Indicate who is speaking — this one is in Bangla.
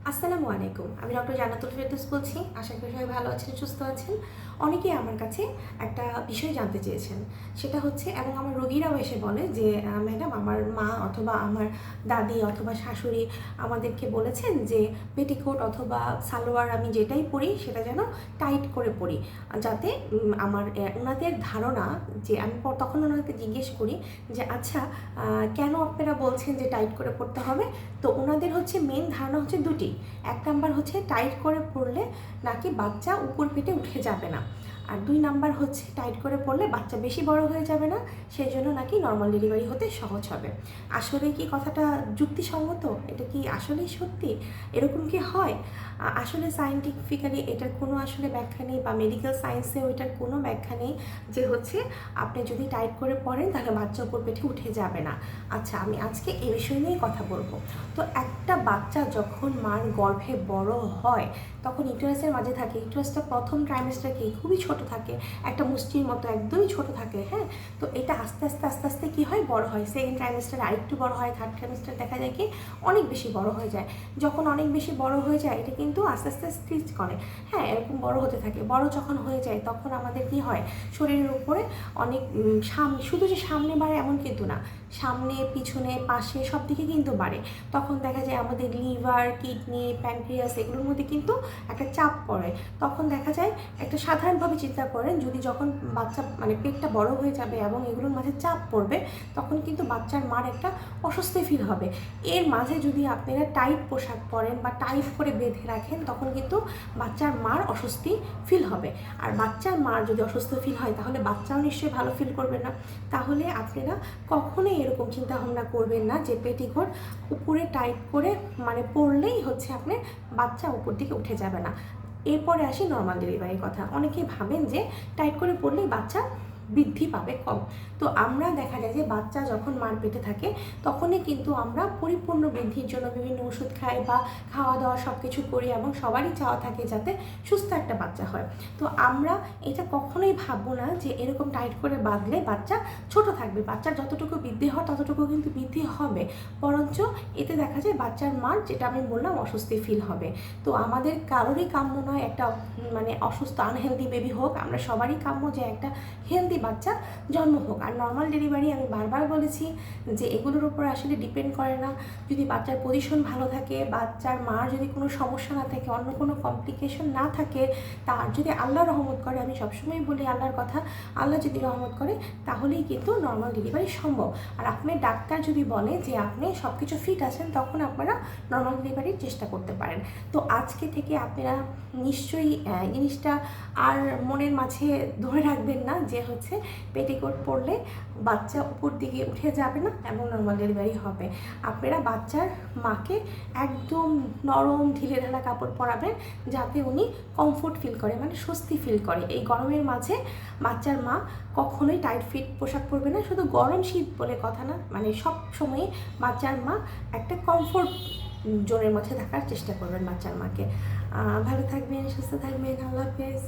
Speaker 1: আসসালামু আলাইকুম। আমি ডক্টর জান্নাতুল ফেরদৌস বলছি। আশা করি সবাই ভালো আছেন, সুস্থ আছেন। অনেকেই আমার কাছে একটা বিষয় জানতে চেয়েছেন। সেটা হচ্ছে এবং আমার রোগীরাও এসে বলে যে, ম্যাডাম আমার মা অথবা আমার দাদি অথবা শাশুড়ি আমাদেরকে বলেছেন যে পেটিকোট অথবা সালোয়ার আমি যেটাই পরি সেটা যেন টাইট করে পরি। যাতে আমার ওনাদের ধারণা যে আমি তখন ওনাদেরকে জিজ্ঞেস করি যে আচ্ছা কেন আপনারা বলছেন যে টাইট করে পড়তে হবে? তো ওনাদের হচ্ছে মেন ধারণা হচ্ছে দুটি। এক নাম্বার হচ্ছে টাইট করে পড়লে নাকি বাচ্চা উপর পেটে উঠে যাবে না, আর দুই নাম্বার হচ্ছে টাইট করে পড়লে বাচ্চা বেশি বড় হয়ে যাবে না, সেই জন্য নাকি নর্মাল ডেলিভারি হতে সহজ হবে। আসলে কি কথাটা যুক্তিসঙ্গত? এটা কি আসলেই সত্যি? এরকম কি হয়? আসলে সায়েন্টিফিক্যালি এটার কোনো আসলে ব্যাখ্যা নেই, বা মেডিকেল সায়েন্সেও এটার কোনো ব্যাখ্যা নেই যে হচ্ছে আপনি যদি টাইট করে পড়েন তাহলে বাচ্চা উপর পেটে উঠে যাবে না। আচ্ছা, আমি আজকে এই বিষয় নিয়েই কথা বলবো। তো একটা বাচ্চা যখন মার গর্ভে বড় হয় তখন ইউটেরাসের মাঝে থাকে, ইউটেরাসটা প্রথম ট্রাইমেস্টারকে খুবই ছোট থাকে, একটা মুষ্টির মতো একদমই ছোট থাকে। হ্যাঁ, তো এটা আস্তে আস্তে আস্তে আস্তে কী হয়, বড় হয়। সেকেন্ড ট্রাইমেস্টার আরেকটু বড় হয়, থার্ড ট্রাইমেস্টার দেখা যায় কি অনেক বেশি বড় হয়ে যায়। যখন অনেক বেশি বড় হয়ে যায় এটা কিন্তু আস্তে আস্তে স্ট্রিচ করে। হ্যাঁ, এরকম বড় হতে থাকে। বড় যখন হয়ে যায় তখন আমাদের কি হয়, শরীরের উপরে অনেক শুধু যে সামনে বাড়ে এমন কিন্তু না, সামনে পিছনে পাশে সব দিকে কিন্তু বাড়ে। তখন দেখা যায় আমাদের লিভার, কিডনি, প্যানক্রিয়াস এগুলোর মধ্যে কিন্তু একটা চাপ পড়ে। তখন দেখা যায় একটা সাধারণভাবে চিন্তা করেন, যদি যখন বাচ্চা মানে পেটটা বড় হয়ে যাবে এবং এগুলোর মাঝে চাপ পড়বে তখন কিন্তু বাচ্চার মার একটা অস্বস্তি ফিল হবে। এর মাঝে যদি আপনারা টাইট পোশাক পরেন বা টাইট করে বেঁধে রাখেন তখন কিন্তু বাচ্চার মার অস্বস্তি ফিল হবে। আর বাচ্চার মার যদি অসুস্থ ফিল হয় তাহলে বাচ্চাও নিশ্চয়ই ভালো ফিল করবে না। তাহলে আপনারা কখনোই এরকম চিন্তা ভাবনা করবেন না যে পেটিকোট উপরে টাইট করে মানে পরলেই হচ্ছে আপনার বাচ্চা উপর দিকে উঠে যাবে না। এরপরে আসি নর্মাল ডেলিভারির কথা। অনেকেই ভাবেন যে টাইট করে পড়লেই বাচ্চা বৃদ্ধি পাবে কম। তো আমরা দেখা যায় যে বাচ্চা যখন মার পেটে থাকে তখনই কিন্তু আমরা পরিপূর্ণ বৃদ্ধির জন্য বিভিন্ন ওষুধ খাই বা খাওয়া দাওয়া সব কিছু করি এবং সবারই চাওয়া থাকে যাতে সুস্থ একটা বাচ্চা হয়। তো আমরা এটা কখনোই ভাববো না যে এরকম টাইট করে বাঁধলে বাচ্চা ছোট থাকবে। বাচ্চার যতটুকু বৃদ্ধি হয় ততটুকু কিন্তু বৃদ্ধি হবে, বরঞ্চ এতে দেখা যায় বাচ্চার মার, যেটা আমি বললাম, অস্বস্তি ফিল হবে। তো আমাদের কারোরই কাম্য নয় একটা মানে অসুস্থ আনহেলদি বেবি হোক। আমরা সবারই কাম্য যে একটা হেলদি বাচ্চা জন্ম হোক। আর নর্মাল ডেলিভারি আমি বারবার বলেছি যে এগুলোর উপর আসলে ডিপেন্ড করে না। যদি বাচ্চার পজিশন ভালো থাকে, বাচ্চার মার যদি কোনো সমস্যা না থাকে, অন্য কোনো কমপ্লিকেশন না থাকে, তার যদি আল্লাহ রহমত করে, আমি সবসময় বলি আল্লাহর কথা, আল্লাহ যদি রহমত করে তাহলেই কিন্তু নর্মাল ডেলিভারি সম্ভব। আর আপনার ডাক্তার যদি বলে যে আপনি সব কিছু ফিট আছেন তখন আপনারা নর্মাল ডেলিভারির চেষ্টা করতে পারেন। তো আজকে থেকে আপনারা নিশ্চয়ই জিনিসটা আর মনের মাঝে ধরে রাখবেন না যে হচ্ছে পেটিকোট পরলে বাচ্চা উপর দিকে উঠে যাবে না এবং নর্মাল ডেলিভারি হবে। আপনারা বাচ্চার মাকে একদম নরম ঢিলে ঢালা কাপড় পরাবেন যাতে উনি কমফোর্ট ফিল করে, মানে স্বস্তি ফিল করে। এই গরমের মাঝে বাচ্চার মা কখনোই টাইট ফিট পোশাক পরবে না। শুধু গরম শীত বলে কথা না, মানে সব সময় বাচ্চার মা একটা কমফোর্ট জোনের মধ্যে থাকার চেষ্টা করবেন বাচ্চার মাকে। ভালো থাকবেন, সুস্থ থাকবেন। আল্লাহ হাফেজ।